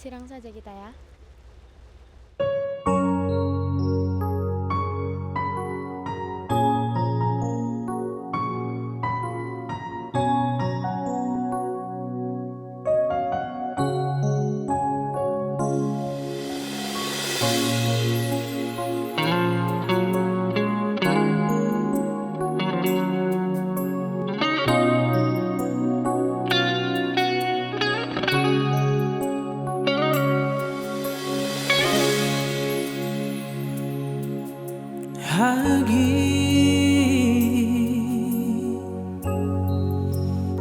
Sirang saja kita ya. Hagi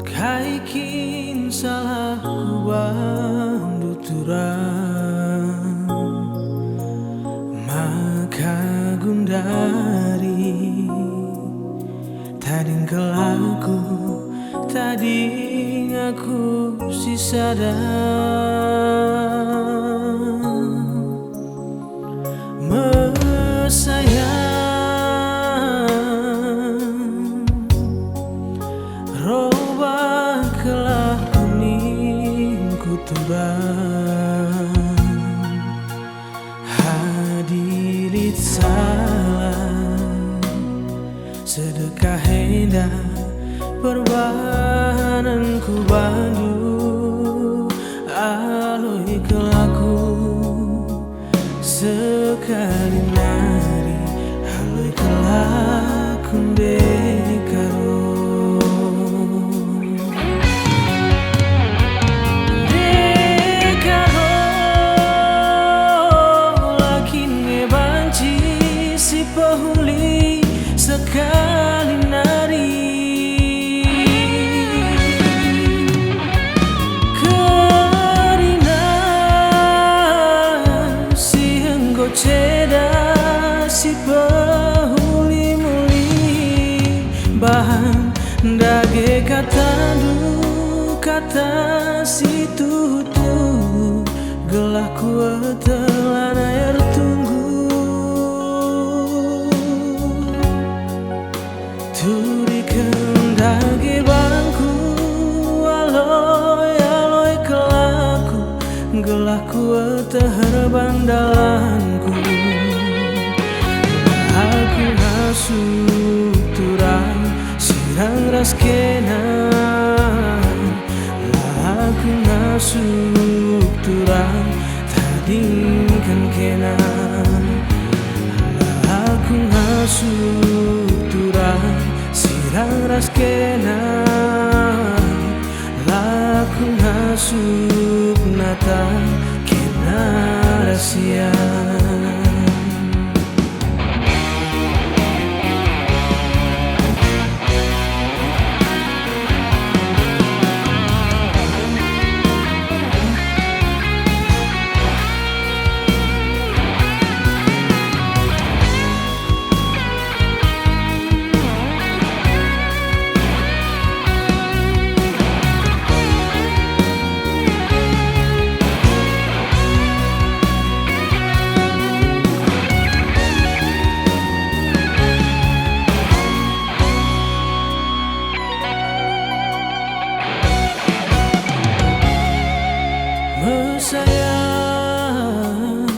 kaikin salah bandu turang maka gundari tading kelaku tading aku si sadar sayang roba kelah kuning kuturang hadirit salah sedekah hendak perbahananku bandu aloi kelaku sekali nari aloi kelaku dekaro lakin ngebanci si pahuli sekali nari ceda si pahuli muli bahan dage kata du kata si tutu gelah kuat telan air tunggu turikan dage bangku aloi aloi kelaku gelah kuat terbandalanku aku masuk turang sirang raskena aku masuk turang tadingkan kena aku masuk turang sirang raskena aku masuk nata kena rahasia. Sayang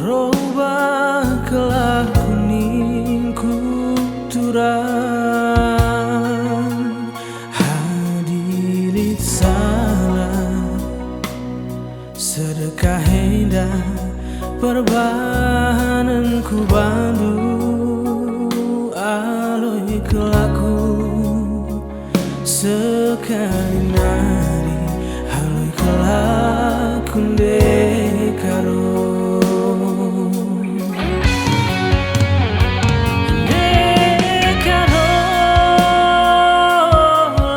roba kelah kuning kuturang hadirit salah sedekah hendak perbahananku bandu aloi kelaku sekali nari aloi kelaku dekaro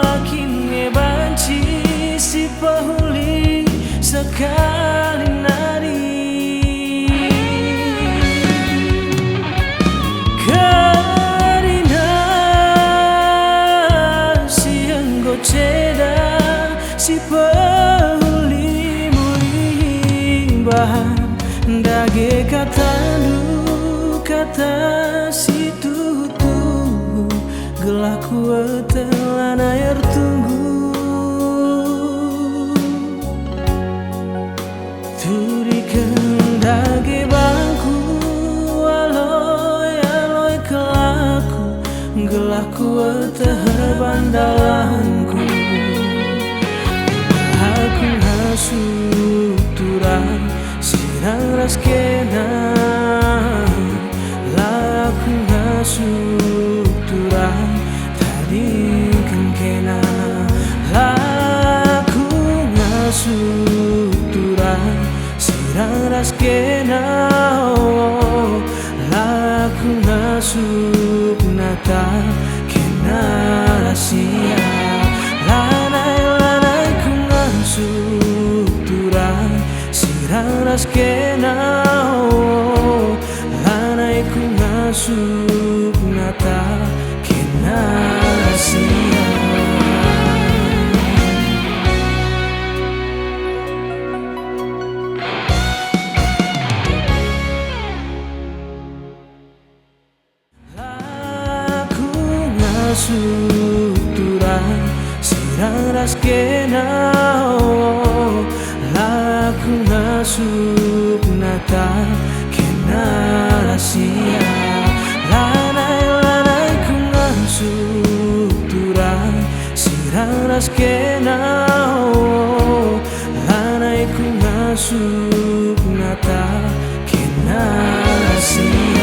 lakin ngebanci si pahuli sekali nari ceda si pahuli muli bahan dage kata du kata si tutu gelah kuat telan air tunggu ras kena lanai ku masuk nata kena sia. Laku masuk turang sirang ras kena laku masuk nata kena rahasia. Lanai ku masuk turang sirang ras kena lanai ku masuk nata kena rahasia.